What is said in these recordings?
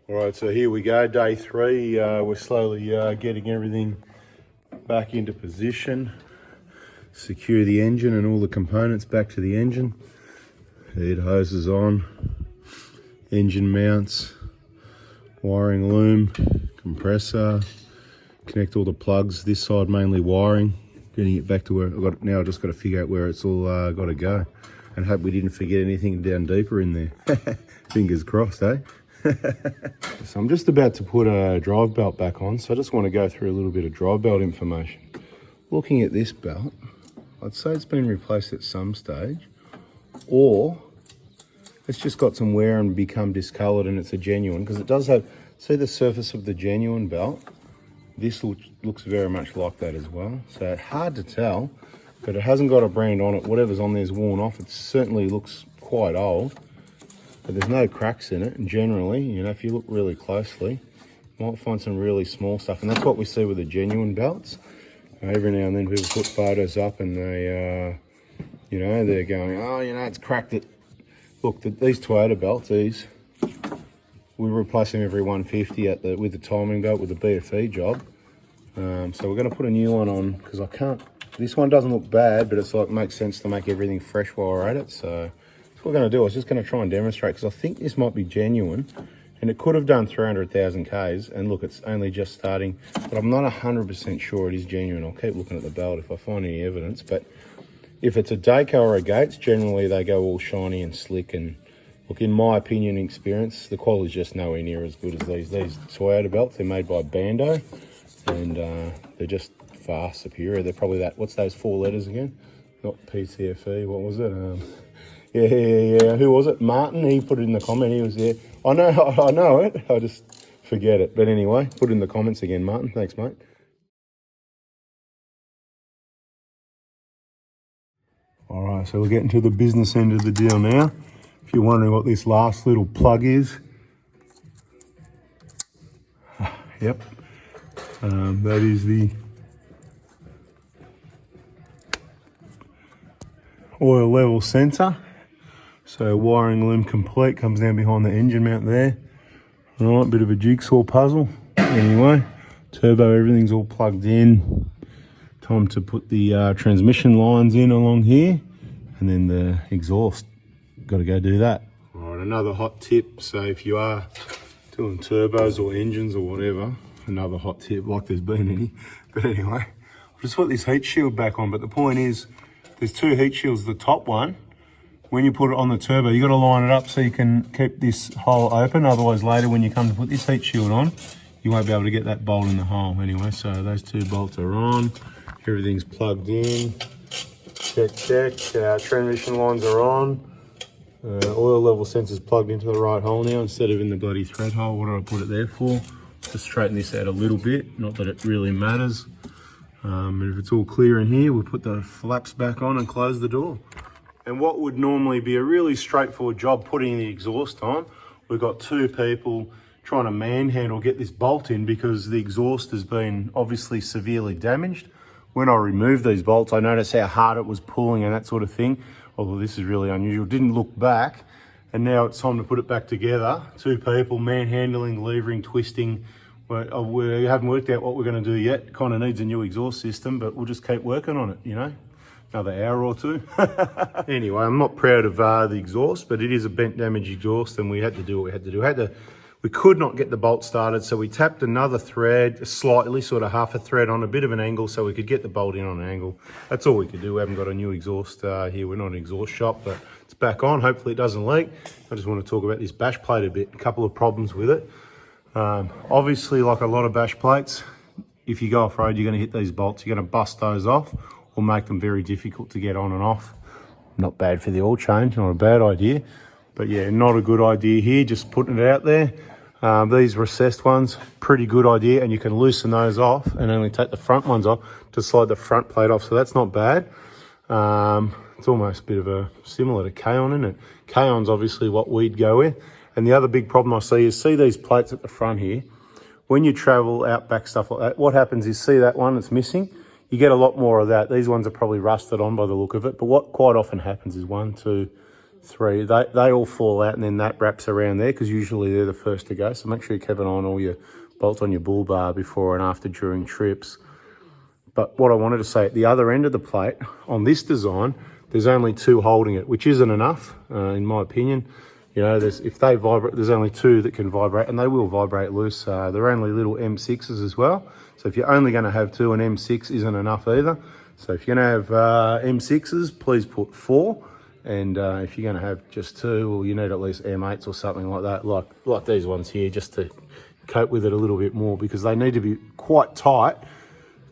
All right, so here we go, day 3. We're slowly getting everything back into position. Secure the engine and all the components back to the engine. Head hoses on, engine mounts, wiring loom, compressor, connect all the plugs. This side mainly wiring, getting it back to where I've got it now. I've just got to figure out where it's all got to go, and hope we didn't forget anything down deeper in there. Fingers crossed, eh? So I'm just about to put a drive belt back on, so I just want to go through a little bit of drive belt information. Looking at this belt, I'd say it's been replaced at some stage, or it's just got some wear and become discoloured and it's a genuine, because it does have, see the surface of the genuine belt? This looks very much like that as well. So hard to tell, but it hasn't got a brand on it. Whatever's on there is worn off. It certainly looks quite old, but there's no cracks in it. And generally, you know, if you look really closely, you might find some really small stuff. And that's what we see with the genuine belts. Every now and then people put photos up and they, you know, they're going, oh, you know, it's cracked it. Look, these Toyota belts, these, we replace them every 150 with the timing belt with the BFE job. So we're going to put a new one on, because I can't, this one doesn't look bad, but it's like, makes sense to make everything fresh while we're at it. So what we're going to do, I was just going to try and demonstrate, because I think this might be genuine, and it could have done 300,000 Ks, and look, it's only just starting, but I'm not 100% sure it is genuine. I'll keep looking at the belt if I find any evidence, but if it's a Dayco or a Gates, generally they go all shiny and slick, and look, in my opinion and experience, the quality's just nowhere near as good as these. These Toyota belts, they're made by Bando, and they're just far superior. They're probably that, what's those 4 letters again? Not PCFE, what was it? Yeah. Who was it? Martin, he put it in the comment, he was there. I know it, I just forget it. But anyway, put it in the comments again, Martin. Thanks, mate. All right, so we're getting to the business end of the deal now. If you're wondering what this last little plug is, yep, that is the oil level sensor. So wiring loom complete, comes down behind the engine mount there. All right, bit of a jigsaw puzzle. Anyway, turbo, everything's all plugged in. Time to put the transmission lines in along here, and then the exhaust. Got to go do that. All right, another hot tip. So if you are doing turbos or engines or whatever, another hot tip, like there's been any. But anyway, I'll just put this heat shield back on. But the point is, there's 2 heat shields. The top one, when you put it on the turbo, you got to line it up so you can keep this hole open. Otherwise, later when you come to put this heat shield on, you won't be able to get that bolt in the hole. Anyway, so those 2 bolts are on. Everything's plugged in. Check. Transmission lines are on. Oil level sensor's plugged into the right hole now instead of in the bloody thread hole. What did I put it there for? To straighten this out a little bit. Not that it really matters. And if it's all clear in here, we'll put the flaps back on and close the door. And what would normally be a really straightforward job putting the exhaust on, we've got 2 people trying to manhandle, get this bolt in, because the exhaust has been obviously severely damaged. When I removed these bolts, I noticed how hard it was pulling and that sort of thing. Although this is really unusual, didn't look back. And now it's time to put it back together. 2 people manhandling, levering, twisting. We haven't worked out what we're going to do yet. Kind of needs a new exhaust system, but we'll just keep working on it, you know. Another hour or 2. Anyway, I'm not proud of the exhaust, but it is a bent damaged exhaust, and we had to do what we had to do. We could not get the bolt started, so we tapped another thread, slightly, sort of half a thread on a bit of an angle, so we could get the bolt in on an angle. That's all we could do. We haven't got a new exhaust here. We're not an exhaust shop, but it's back on. Hopefully it doesn't leak. I just want to talk about this bash plate a bit. A couple of problems with it. Obviously, like a lot of bash plates, if you go off-road, you're going to hit these bolts. You're going to bust those off or make them very difficult to get on and off. Not bad for the oil change, not a bad idea. But yeah, not a good idea here, just putting it out there. These recessed ones, pretty good idea, and you can loosen those off and only take the front ones off to slide the front plate off, so that's not bad. It's almost a bit of a similar to K-on, isn't it? K-on's obviously what we'd go with. And the other big problem I see is, see these plates at the front here? When you travel outback, stuff like that, what happens is, see that one that's missing? You get a lot more of that. These ones are probably rusted on by the look of it, but what quite often happens is 1, 2, 3, they all fall out, and then that wraps around there because usually they're the first to go. So make sure you keep an eye on all your bolts on your bull bar before and after during trips. But what I wanted to say, at the other end of the plate, on this design, there's only 2 holding it, which isn't enough, in my opinion. You know, if they vibrate, there's only 2 that can vibrate, and they will vibrate loose. They're only little M6s as well. So if you're only going to have 2, an M6 isn't enough either. So if you're going to have M6s, please put 4. And if you're going to have just 2, well, you need at least M8s or something like that, like these ones here, just to cope with it a little bit more, because they need to be quite tight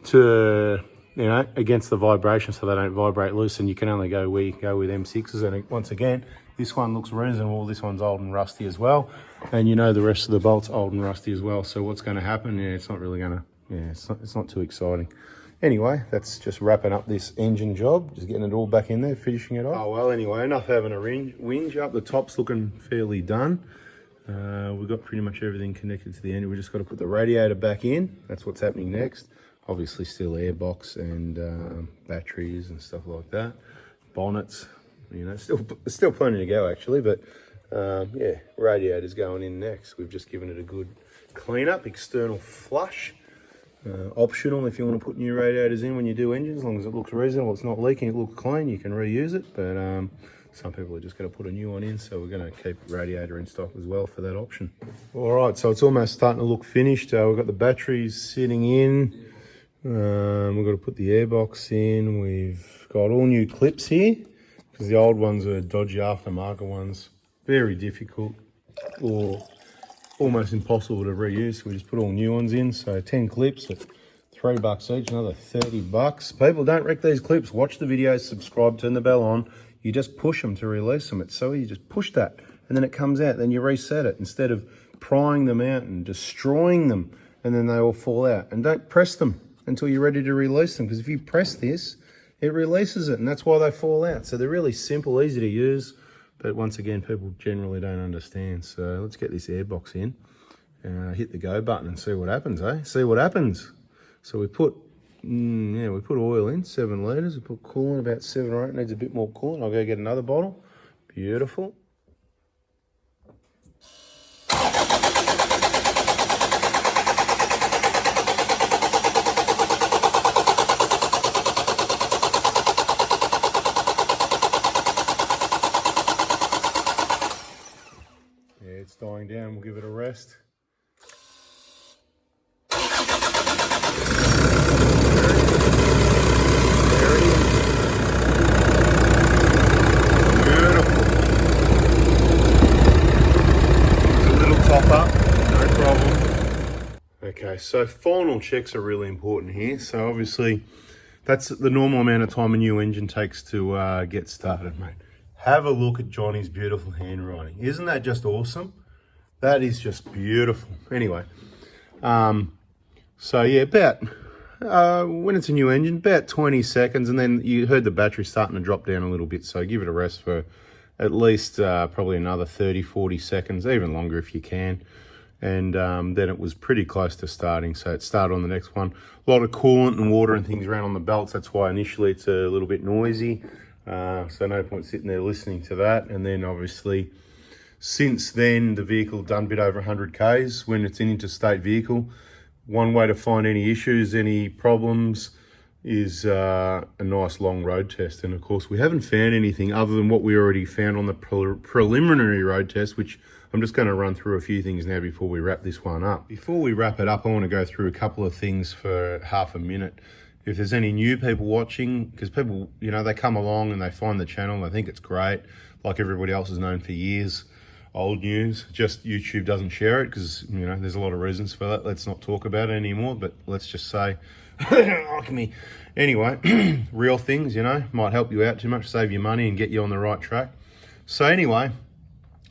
to, you know, against the vibration, so they don't vibrate loose, and you can only go where you can go with M6s. And once again, this one looks reasonable, this one's old and rusty as well, and you know the rest of the bolt's old and rusty as well. So what's going to happen? Yeah, it's not really going to, yeah, it's not too exciting. Anyway, that's just wrapping up this engine job, just getting it all back in there, finishing it off. Oh well, anyway, enough having a whinge up. The top's looking fairly done. We've got pretty much everything connected to the end. We've just got to put the radiator back in. That's what's happening next. Obviously still airbox and batteries and stuff like that. Bonnets, you know, still plenty to go actually, but yeah, radiator's going in next. We've just given it a good clean up, external flush. Optional if you want to put new radiators in when you do engines, as long as it looks reasonable, it's not leaking, it looks clean, you can reuse it. But some people are just going to put a new one in, so we're going to keep radiator in stock as well for that option. All right, so it's almost starting to look finished. We've got the batteries sitting in. We've got to put the airbox in. We've got all new clips here because the old ones are dodgy aftermarket ones. Very difficult or almost impossible to reuse. So we just put all new ones in. So 10 clips at $3 each, another $30. People, don't wreck these clips. Watch the videos, subscribe, turn the bell on. You just push them to release them. It's so easy. Just push that and then it comes out. Then you reset it instead of prying them out and destroying them, and then they all fall out. And don't press them until you're ready to release them, because if you press this, it releases it, and that's why they fall out. So they're really simple, easy to use, but once again, people generally don't understand. So let's get this airbox in, hit the go button and see what happens, eh? See what happens. So we put, we put oil in, 7 litres. We put coolant, about 7 or 8, needs a bit more coolant. I'll go get another bottle. Beautiful. It's dying down, we'll give it a rest. Beautiful. A little top up, no problem. Okay, so final checks are really important here. So obviously, that's the normal amount of time a new engine takes to get started, mate. Have a look at Johnny's beautiful handwriting. Isn't that just awesome? That is just beautiful. Anyway, so yeah, about, when it's a new engine, about 20 seconds, and then you heard the battery starting to drop down a little bit, so give it a rest for at least probably another 30, 40 seconds, even longer if you can. And then it was pretty close to starting, so it started on the next one. A lot of coolant and water and things around on the belts, that's why initially it's a little bit noisy. So no point sitting there listening to that. And then obviously since then the vehicle done a bit over 100 Ks. When it's an interstate vehicle, one way to find any issues, any problems, is a nice long road test. And of course we haven't found anything other than what we already found on the preliminary road test, which I'm just going to run through a few things now before we wrap this one up. Before we wrap it up, I want to go through a couple of things for half a minute. If there's any new people watching, because people, you know, they come along and they find the channel and they think it's great, like everybody else has known for years. Old news, just YouTube doesn't share it because, you know, there's a lot of reasons for that. Let's not talk about it anymore, but let's just say, like me. Anyway, real things, you know, might help you out too much, save you money and get you on the right track. So anyway,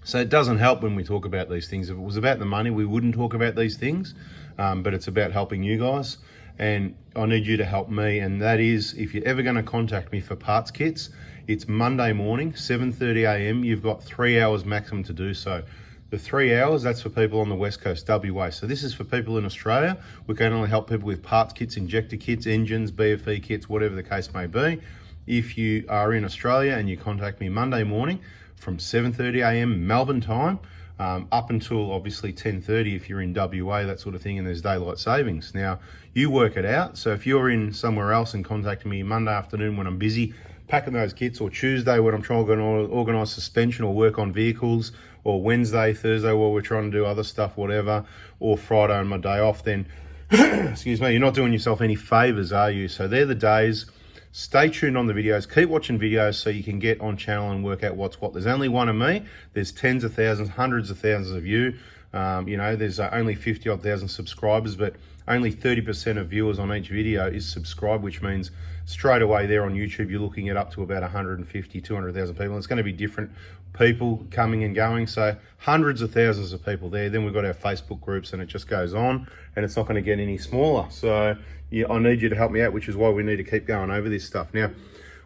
so it doesn't help when we talk about these things. If it was about the money, we wouldn't talk about these things, but it's about helping you guys. And I need you to help me, and that is, if you're ever going to contact me for parts kits, it's Monday morning, 7:30 a.m. You've got 3 hours maximum to do so. The 3 hours, that's for people on the West Coast, WA. So this is for people in Australia. We can only help people with parts kits, injector kits, engines, BFE kits, whatever the case may be. If you are in Australia and you contact me Monday morning, from 7:30 a.m. Melbourne time up until obviously 10:30 if you're in WA, that sort of thing, and there's daylight savings. Now, you work it out. So if you're in somewhere else and contacting me Monday afternoon when I'm busy packing those kits, or Tuesday when I'm trying to organise suspension or work on vehicles, or Wednesday, Thursday while we're trying to do other stuff, whatever, or Friday on my day off, then, excuse me, you're not doing yourself any favours, are you? So they're the days. Stay tuned on the videos. Keep watching videos so you can get on channel and work out what's what. There's only one of me. There's tens of thousands, hundreds of thousands of you. You know, there's only 50-odd thousand subscribers, but only 30% of viewers on each video is subscribed, which means straight away there on YouTube, you're looking at up to about 150, 200,000 people. It's going to be different people coming and going. So hundreds of thousands of people there. Then we've got our Facebook groups and it just goes on, and it's not going to get any smaller. So yeah, I need you to help me out, which is why we need to keep going over this stuff. Now,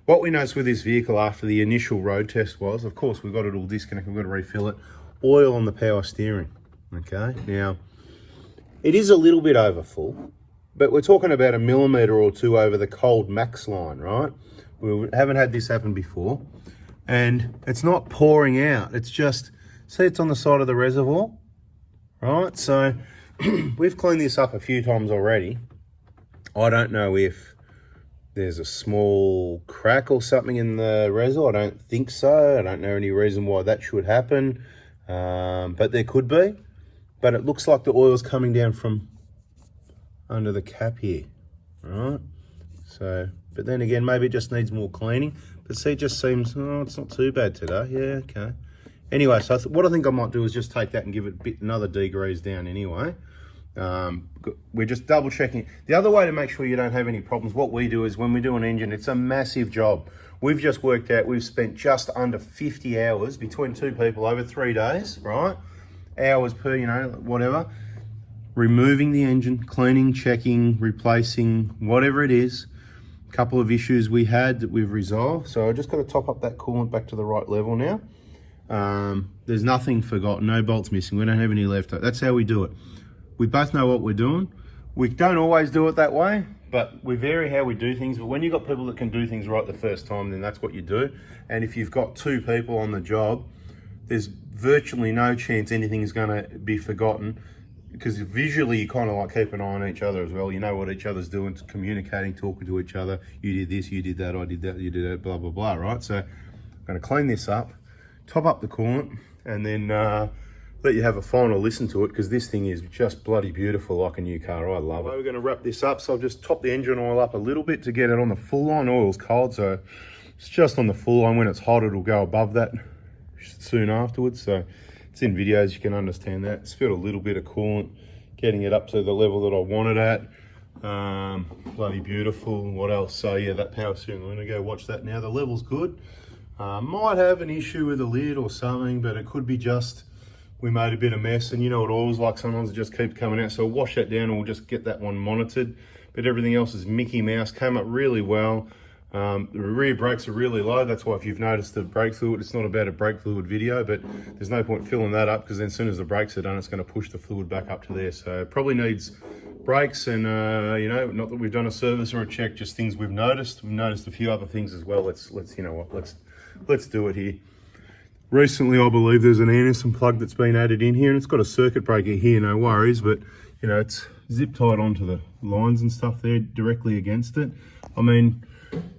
what we noticed with this vehicle after the initial road test was, of course, we've got it all disconnected, we've got to refill it, oil on the power steering, okay? Now, it is a little bit over full, but we're talking about a millimetre or two over the cold max line, right? We haven't had this happen before, and it's not pouring out. It's just, see, it's on the side of the reservoir, right? So we've cleaned this up a few times already. I don't know if there's a small crack or something in the reservoir. I don't think so. I don't know any reason why that should happen, but there could be. But it looks like the oil's coming down from under the cap here, right? So, but then again, maybe it just needs more cleaning. But see, it just seems, oh, it's not too bad today. Yeah, okay. Anyway, so what I think I might do is just take that and give it another degrees down anyway. We're just double checking. The other way to make sure you don't have any problems, what we do is when we do an engine, it's a massive job. We've just worked out, we've spent just under 50 hours between two people over 3 days, right? Hours per, you know, whatever. Removing the engine, cleaning, checking, replacing, whatever it is. A couple of issues we had that we've resolved. So I just got to top up that coolant back to the right level now. There's nothing forgotten, no bolts missing. We don't have any left. That's how we do it. We both know what we're doing. We don't always do it that way, but we vary how we do things. But when you've got people that can do things right the first time, then that's what you do. And if you've got two people on the job, there's virtually no chance anything is going to be forgotten, because visually you kind of like keep an eye on each other as well. You know what each other's doing, communicating, talking to each other. You did this, you did that, I did that, you did that, blah, blah, blah, right? So I'm going to clean this up, top up the coolant, and then let you have a final listen to it, because this thing is just bloody beautiful, like a new car. I love it. We're going to wrap this up, so I'll just top the engine oil up a little bit to get it on the full line. Oil's cold, so it's just on the full line. When it's hot, it'll go above that soon afterwards. So it's in videos, you can understand that. Spilled a little bit of coolant, getting it up to the level that I want it at. Bloody beautiful. What else? So yeah, that power steering, I'm going to go watch that now. The level's good. Might have an issue with the lid or something, but it could be just we made a bit of mess, and you know what oil's like, sometimes it just keeps coming out. So wash that down and we'll just get that one monitored. But everything else is Mickey Mouse, came up really well. The rear brakes are really low. That's why if you've noticed the brake fluid, it's not about a brake fluid video, but there's no point filling that up, because then as soon as the brakes are done, it's going to push the fluid back up to there. So it probably needs brakes, and you know, not that we've done a service or a check, just things we've noticed. We've noticed a few other things as well. Let's you know what, let's do it here. Recently, I believe there's an Anderson plug that's been added in here, and it's got a circuit breaker here, no worries, but you know, it's zip tied onto the lines and stuff there directly against it. I mean,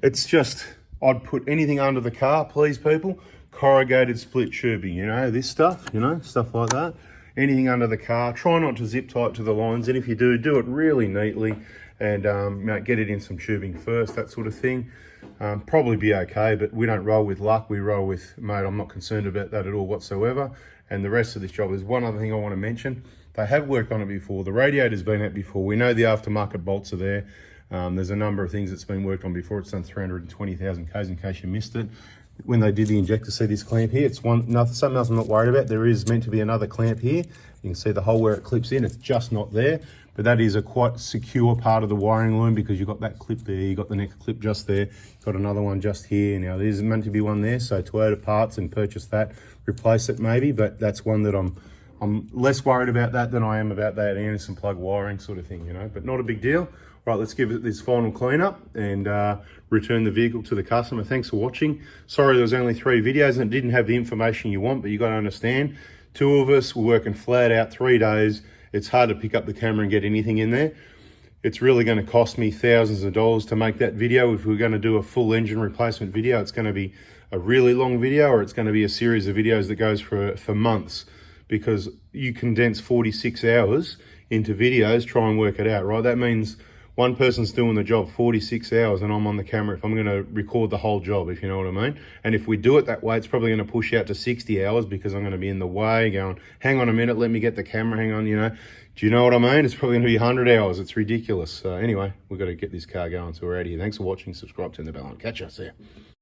it's just, I'd put anything under the car, please people, corrugated split tubing, you know, this stuff, you know, stuff like that. Anything under the car, try not to zip tie it to the lines, and if you do, do it really neatly, and you know, get it in some tubing first, that sort of thing. Probably be okay, but we don't roll with luck, we roll with, mate, I'm not concerned about that at all whatsoever. And the rest of this job, is one other thing I want to mention. They have worked on it before, the radiator's been out before, we know the aftermarket bolts are there. There's a number of things that's been worked on before. It's done 320,000 Ks in case you missed it. When they did the injector, see this clamp here, it's something else I'm not worried about. There is meant to be another clamp here. You can see the hole where it clips in, it's just not there. But that is a quite secure part of the wiring loom, because you've got that clip there, you've got the next clip just there, you've got another one just here. Now there's meant to be one there, so Toyota parts and purchase that, replace it maybe, but that's one that I'm I'm less worried about that than I am about that Anderson plug wiring sort of thing, you know, but not a big deal. Right, let's give it this final cleanup and return the vehicle to the customer. Thanks for watching. Sorry there was only 3 videos and it didn't have the information you want, but you got to understand, 2 of us were working flat out 3 days. It's hard to pick up the camera and get anything in there. It's really going to cost me thousands of dollars to make that video. If we're going to do a full engine replacement video, it's going to be a really long video, or it's going to be a series of videos that goes for months, because you condense 46 hours into videos, try and work it out, right? That means one person's doing the job 46 hours and I'm on the camera if I'm going to record the whole job, if you know what I mean. And if we do it that way, it's probably going to push out to 60 hours because I'm going to be in the way going, hang on a minute, let me get the camera, hang on, you know. Do you know what I mean? It's probably going to be 100 hours. It's ridiculous. Anyway, we've got to get this car going, so we're out of here. Thanks for watching. Subscribe, turn the bell on. Catch us there.